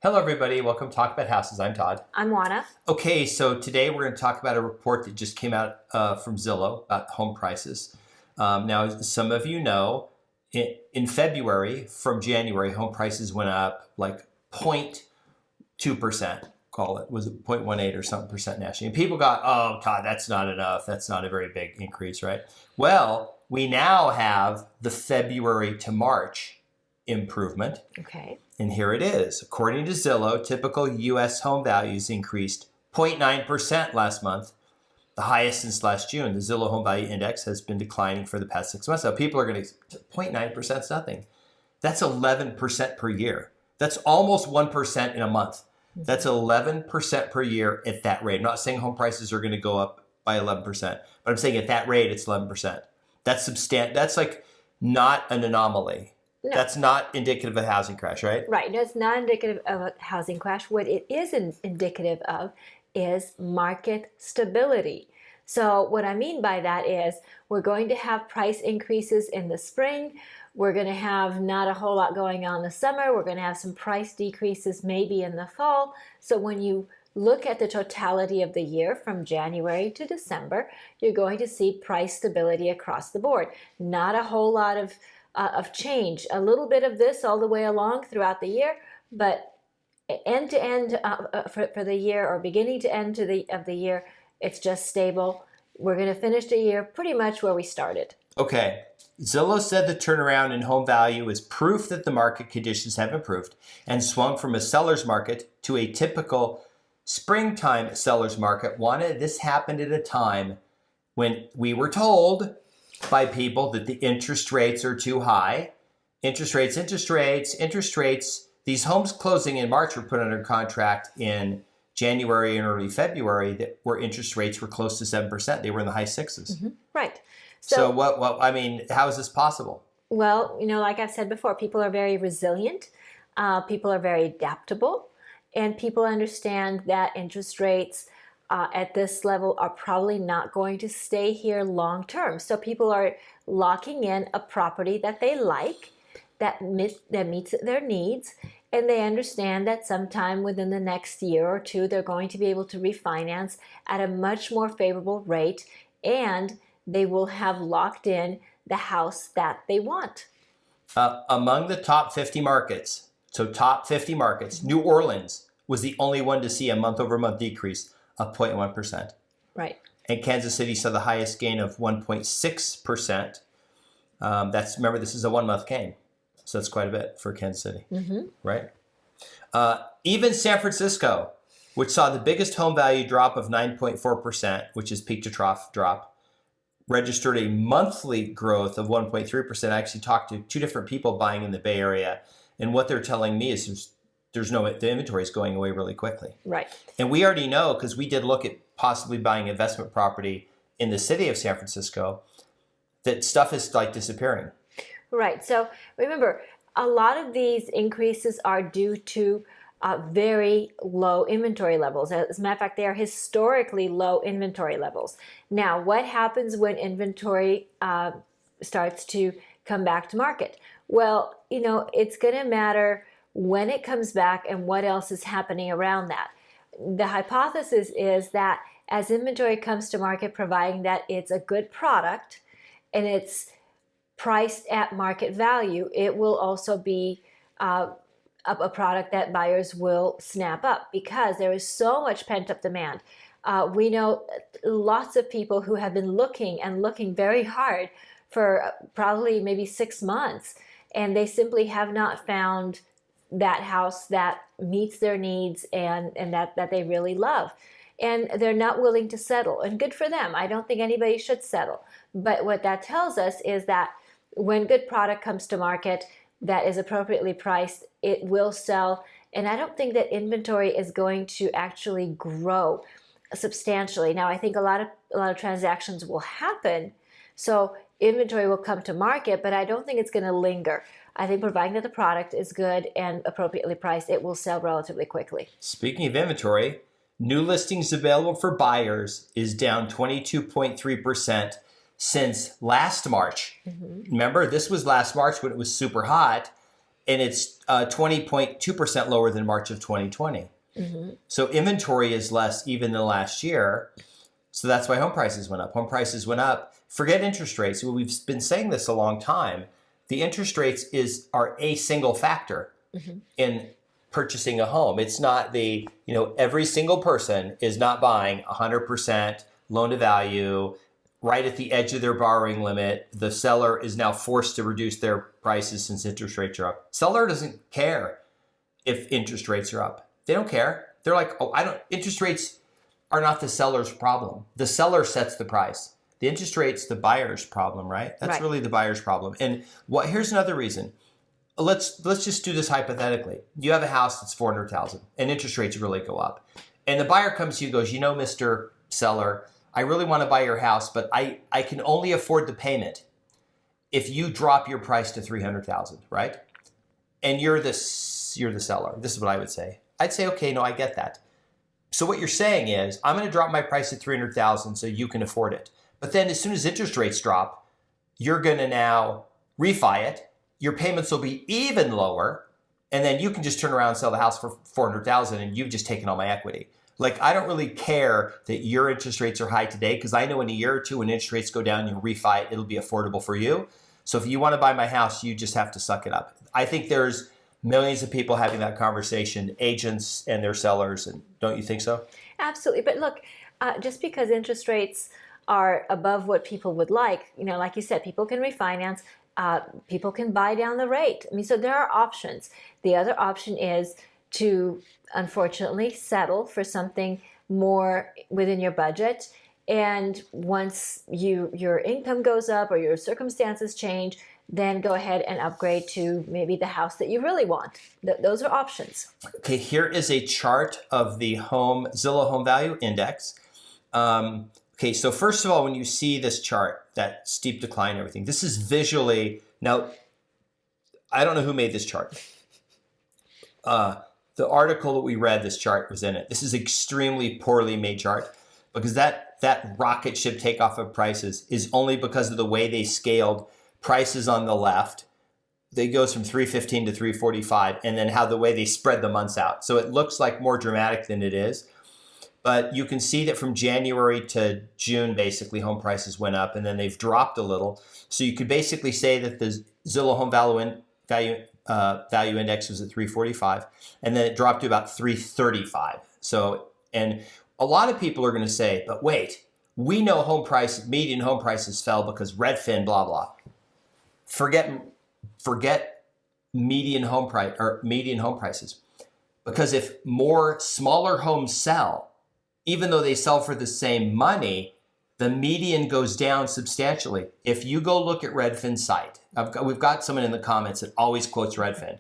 Hello, everybody. Welcome to Talk About Houses. I'm Todd. I'm Juana. Okay, so today we're going to talk about a report that just came out from Zillow about home prices. Now, as some of you know, in February from January, home prices went up like 0.2%, call it. Was it 0.18 or something percent nationally? And people got, oh, Todd, that's not enough. That's not a very big increase, right? Well, we now have the February to March improvement. Okay. And here it is. According to Zillow, typical U.S. home values increased 0.9% last month, the highest since last June. The Zillow Home Value Index has been declining for the past 6 months. Now, people are going to 0.9% is nothing. That's 11% per year. That's almost 1% in a month. That's 11% per year at that rate. I'm not saying home prices are going to go up by 11%, but I'm saying at that rate, it's 11%. That's like not an anomaly. No. That's not indicative of a housing crash, right? Right. No, it's not indicative of a housing crash. What it is indicative of is market stability. So what I mean by that is we're going to have price increases in the spring. We're going to have not a whole lot going on in the summer. We're going to have some price decreases maybe in the fall. So when you look at the totality of the year from January to December, you're going to see price stability across the board. Not a whole lot of change, a little bit of this all the way along throughout the year, but end to end for the year or beginning to end of the year, it's just stable. We're going to finish the year pretty much where we started. Okay. Zillow said the turnaround in home value is proof that the market conditions have improved and swung from a seller's market to a typical springtime seller's market. This happened at a time when we were told by people that the interest rates are too high. Interest rates. These homes closing in March were put under contract in January and early February where interest rates were close to 7%. They were in the high sixes. Mm-hmm. Right. So how is this possible? Well, like I've said before, people are very resilient. People are very adaptable. And people understand that interest rates at this level are probably not going to stay here long term. So people are locking in a property that they like, that meets their needs, and they understand that sometime within the next year or two, they're going to be able to refinance at a much more favorable rate, and they will have locked in the house that they want. Among the top 50 markets, New Orleans was the only one to see a month-over-month decrease of 0.1%. Right. And Kansas City saw the highest gain of 1.6%. Remember, this is a 1 month gain. So that's quite a bit for Kansas City, right? Even San Francisco, which saw the biggest home value drop of 9.4%, which is peak to trough drop, registered a monthly growth of 1.3%. I actually talked to two different people buying in the Bay Area, and what they're telling me is the inventory is going away really quickly. Right. And we already know, because we did look at possibly buying investment property in the city of San Francisco, that stuff is like disappearing. Right. So remember, a lot of these increases are due to very low inventory levels. As a matter of fact, they are historically low inventory levels. Now, what happens when inventory starts to come back to market? Well, it's going to matter when it comes back and what else is happening around that. The hypothesis is that as inventory comes to market, providing that it's a good product and it's priced at market value, it will also be a product that buyers will snap up because there is so much pent-up demand. We know lots of people who have been looking very hard for probably maybe 6 months, and they simply have not found that house that meets their needs and that they really love. And they're not willing to settle. And good for them. I don't think anybody should settle. But what that tells us is that when good product comes to market that is appropriately priced, it will sell. And I don't think that inventory is going to actually grow substantially. Now, I think a lot of transactions will happen. So inventory will come to market, but I don't think it's going to linger. I think providing that the product is good and appropriately priced, it will sell relatively quickly. Speaking of inventory, new listings available for buyers is down 22.3% since last March. Remember, this was last March when it was super hot. and it's 20.2% lower than March of 2020. So inventory is less even than last year. So that's why home prices went up. Home prices went up. Forget interest rates. We've been saying this a long time. The interest rates are a single factor in purchasing a home. It's not every single person is not buying 100% loan to value right at the edge of their borrowing limit. The seller is now forced to reduce their prices since interest rates are up. Seller doesn't care if interest rates are up. They don't care. They're like, interest rates are not the seller's problem. The seller sets the price. The interest rate's the buyer's problem, right? That's really the buyer's problem. And here's another reason. Let's just do this hypothetically. You have a house that's $400,000 and interest rates really go up. And the buyer comes to you and goes, Mr. Seller, I really want to buy your house, but I can only afford the payment if you drop your price to $300,000, right? And you're the seller. This is what I would say. I'd say, okay, no, I get that. So what you're saying is, I'm going to drop my price to $300,000 so you can afford it. But then as soon as interest rates drop, you're going to now refi it. Your payments will be even lower. And then you can just turn around and sell the house for $400,000 and you've just taken all my equity. Like, I don't really care that your interest rates are high today, because I know in a year or two when interest rates go down, you refi it, it'll be affordable for you. So if you want to buy my house, you just have to suck it up. I think there's millions of people having that conversation, agents and their sellers. And don't you think so? Absolutely. But look, just because interest rates are above what people would like you said, people can refinance, people can buy down the rate. I mean, so there are options. The other option is to, unfortunately, settle for something more within your budget. And once your income goes up or your circumstances change, then go ahead and upgrade to maybe the house that you really want. Those are options. Okay, here is a chart of the Zillow Home Value Index. Okay, so first of all, when you see this chart, that steep decline and everything, this is visually, now, I don't know who made this chart. The article that we read, this chart was in it. This is extremely poorly made chart, because that rocket ship takeoff of prices is only because of the way they scaled prices on the left. They goes from 315 to 345, and then the way they spread the months out. So it looks like more dramatic than it is. But you can see that from January to June, basically, home prices went up, and then they've dropped a little. So you could basically say that the Zillow Home Value Index was at 345, and then it dropped to about 335. So, and a lot of people are going to say, but wait, we know median home prices fell because Redfin, blah, blah. Forget median home prices. Because if more smaller homes sell, even though they sell for the same money, the median goes down substantially. If you go look at Redfin's site, we've got someone in the comments that always quotes Redfin.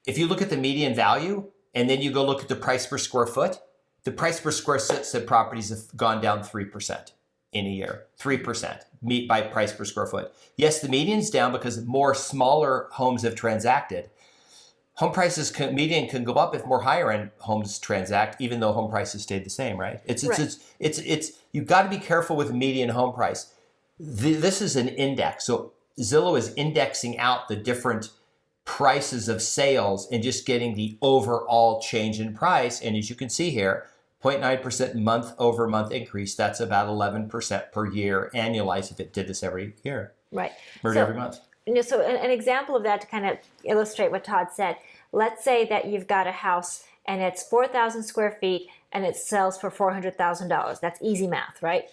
If you look at the median value and then you go look at the price per square foot, the price per square foot said properties have gone down 3% in a year. 3% by price per square foot. Yes, the median's down because more smaller homes have transacted. Home prices median can go up if more higher end homes transact, even though home prices stayed the same, right? It's you've got to be careful with median home price. This is an index, so Zillow is indexing out the different prices of sales and just getting the overall change in price. And as you can see here, 0.9% month over month increase. That's about 11% per year annualized if it did this every year. Right. Or every month. So an example of that, to kind of illustrate what Todd said, let's say that you've got a house and it's 4,000 square feet and it sells for $400,000. That's easy math, right?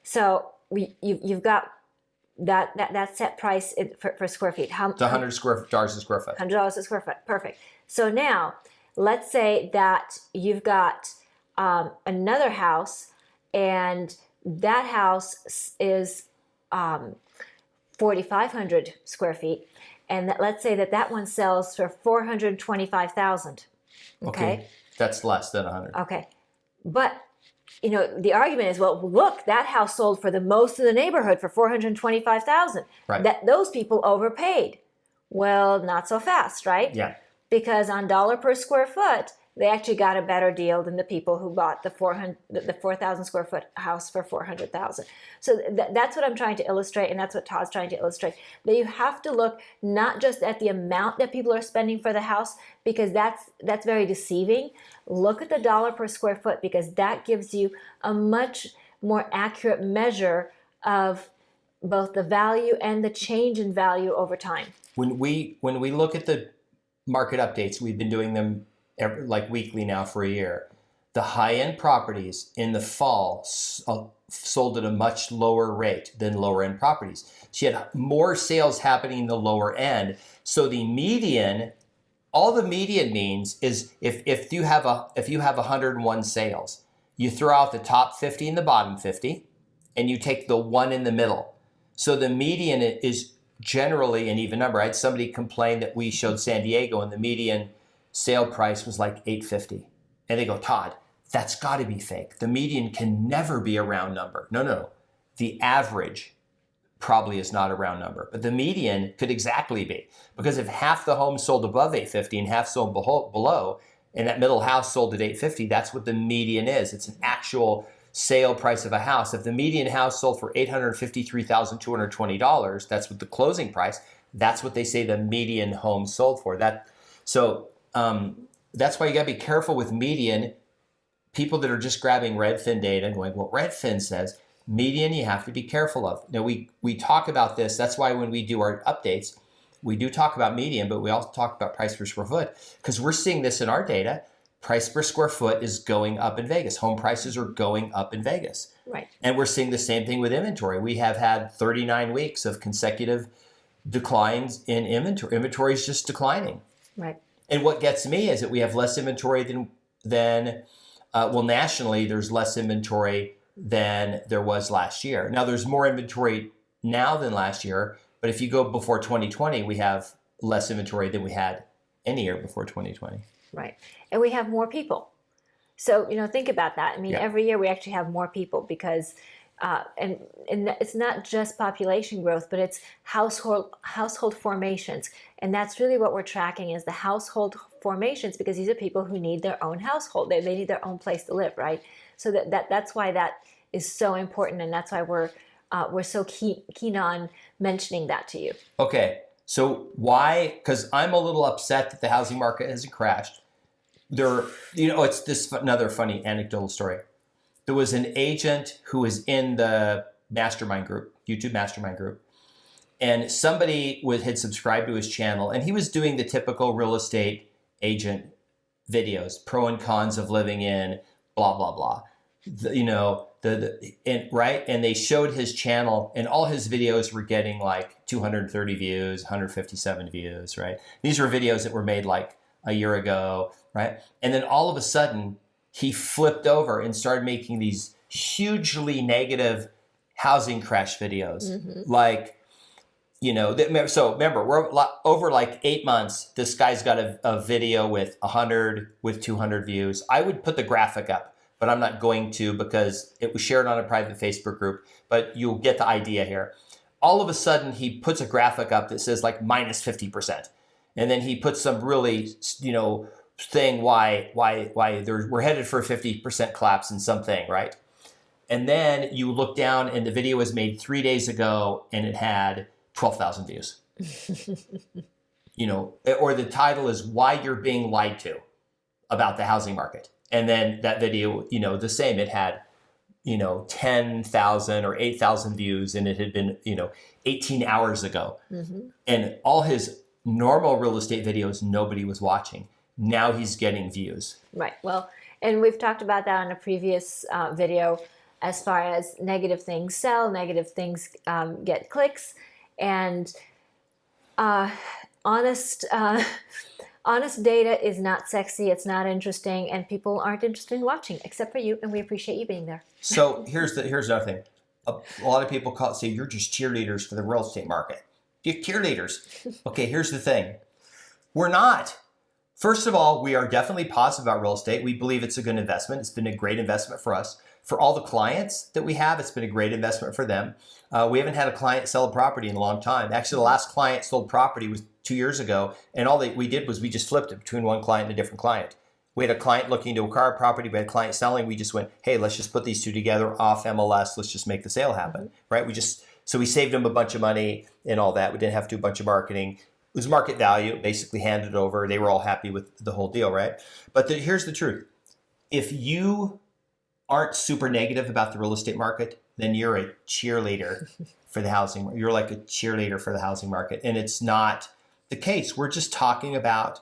So you've got that set price for square feet. It's $100 a square foot. $100 a square foot. Perfect. So now let's say that you've got another house, and that house is 4,500 square feet, and let's say that one sells for $425,000. Okay, that's less than 100. Okay, but the argument is, well, look, that house sold for the most in the neighborhood for $425,000. Right. That those people overpaid. Well, not so fast, right? Yeah. Because on dollar per square foot, they actually got a better deal than the people who bought the 4,000 square foot house for 400,000. So that's what I'm trying to illustrate, and that's what Todd's trying to illustrate. That you have to look not just at the amount that people are spending for the house, because that's very deceiving. Look at the dollar per square foot, because that gives you a much more accurate measure of both the value and the change in value over time. When we look at the market updates, we've been doing them like weekly now for a year. The high-end properties in the fall sold at a much lower rate than lower-end properties. She had more sales happening in the lower end. So the median, all the median means is if you have 101 sales, you throw out the top 50 and the bottom 50, and you take the one in the middle. So the median is generally an even number. I had somebody complain that we showed San Diego and the median sale price was like $850. And they go, Todd, that's got to be fake. The median can never be a round number. No. The average probably is not a round number, but the median could exactly be. Because if half the homes sold above $850 and half sold below, and that middle house sold at $850, that's what the median is. It's an actual sale price of a house. If the median house sold for $853,220, that's what the closing price, that's what they say the median home sold for. That's why you got to be careful with median. People that are just grabbing Redfin data and going, well, Redfin says median you have to be careful of. Now, we talk about this. That's why when we do our updates, we do talk about median, but we also talk about price per square foot, because we're seeing this in our data. Price per square foot is going up in Vegas. Home prices are going up in Vegas. Right. And we're seeing the same thing with inventory. We have had 39 weeks of consecutive declines in inventory. Inventory is just declining. Right. And what gets me is that we have less inventory than nationally, there's less inventory than there was last year. Now, there's more inventory now than last year, but if you go before 2020, we have less inventory than we had any year before 2020. Right. And we have more people. So, think about that. I mean, Every year we actually have more people because, and it's not just population growth, but it's household formations. And that's really what we're tracking is the household formations, because these are people who need their own household. They need their own place to live, right? So that's why that is so important. And that's why we're so keen on mentioning that to you. Okay. So why? Because I'm a little upset that the housing market hasn't crashed. It's this another funny anecdotal story. There was an agent who was in the mastermind group, YouTube mastermind group, and somebody had subscribed to his channel, and he was doing the typical real estate agent videos, pro and cons of living in blah blah blah. And they showed his channel, and all his videos were getting like 230 views, 157 views, right? These were videos that were made like a year ago, right? And then all of a sudden, he flipped over and started making these hugely negative housing crash videos. Mm-hmm. So remember, we're over like 8 months, this guy's got a video with 100, with 200 views. I would put the graphic up, but I'm not going to because it was shared on a private Facebook group, but you'll get the idea here. All of a sudden, he puts a graphic up that says like minus 50%. And then he puts some really, thing why we're headed for a 50% collapse in something, right? And then you look down and the video was made 3 days ago and it had 12,000 views. Or the title is Why You're Being Lied To About the Housing Market. And then that video, the same, it had, 10,000 or 8,000 views and it had been, 18 hours ago. Mm-hmm. And all his normal real estate videos, nobody was watching. Now he's getting views. Right. Well, and we've talked about that on a previous video as far as negative things sell, negative things get clicks, and honest data is not sexy, it's not interesting, and people aren't interested in watching, except for you, and we appreciate you being there. So here's another thing. A lot of people say you're just cheerleaders for the real estate market. You're cheerleaders. Okay, here's the thing. We're not. First of all, we are definitely positive about real estate. We believe it's a good investment. It's been a great investment for us. For all the clients that we have, it's been a great investment for them. We haven't had a client sell a property in a long time. Actually, the last client sold property was 2 years ago, and all that we did was we just flipped it between one client and a different client. We had a client looking to acquire a property, we had a client selling. We just went, hey, let's just put these two together off MLS. Let's just make the sale happen, right? So we saved them a bunch of money and all that. We didn't have to do a bunch of marketing. It was market value, basically handed over. They were all happy with the whole deal, right? But here's the truth. If you aren't super negative about the real estate market, then you're a cheerleader for the housing market. You're like a cheerleader for the housing market. And it's not the case. We're just talking about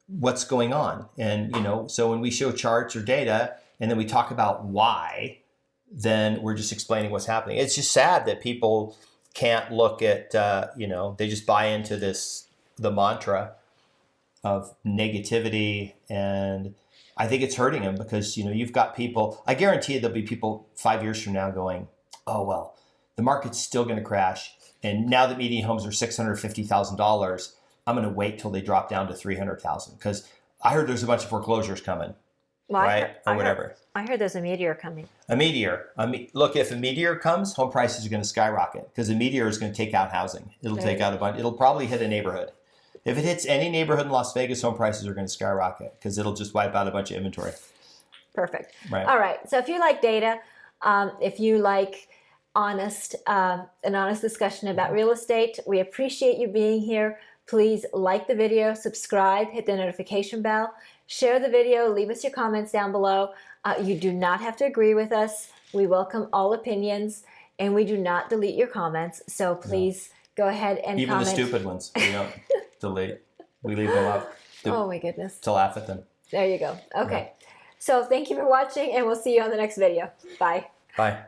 what's going on. And, so when we show charts or data and then we talk about why, then we're just explaining what's happening. It's just sad that people can't look at, they just buy into the mantra of negativity. And I think it's hurting them because, you've got people, I guarantee you there'll be people 5 years from now going, oh, well, the market's still going to crash. And now that median homes are $650,000, I'm going to wait till they drop down to $300,000 because I heard there's a bunch of foreclosures coming, right? Or whatever. I heard there's a meteor coming. A meteor. Look, if a meteor comes, home prices are going to skyrocket because a meteor is going to take out housing. It'll take out a bunch. It'll probably hit a neighborhood. If it hits any neighborhood in Las Vegas, home prices are going to skyrocket because it'll just wipe out a bunch of inventory. Perfect. Right. All right. So if you like data, if you like an honest discussion about real estate, we appreciate you being here. Please like the video, subscribe, hit the notification bell, share the video, leave us your comments down below. You do not have to agree with us. We welcome all opinions, and we do not delete your comments. So please go ahead and even comment. the stupid ones, we don't delete. We leave them up. Oh my goodness. To laugh at them. There you go. Okay. So thank you for watching, and we'll see you on the next video. Bye. Bye.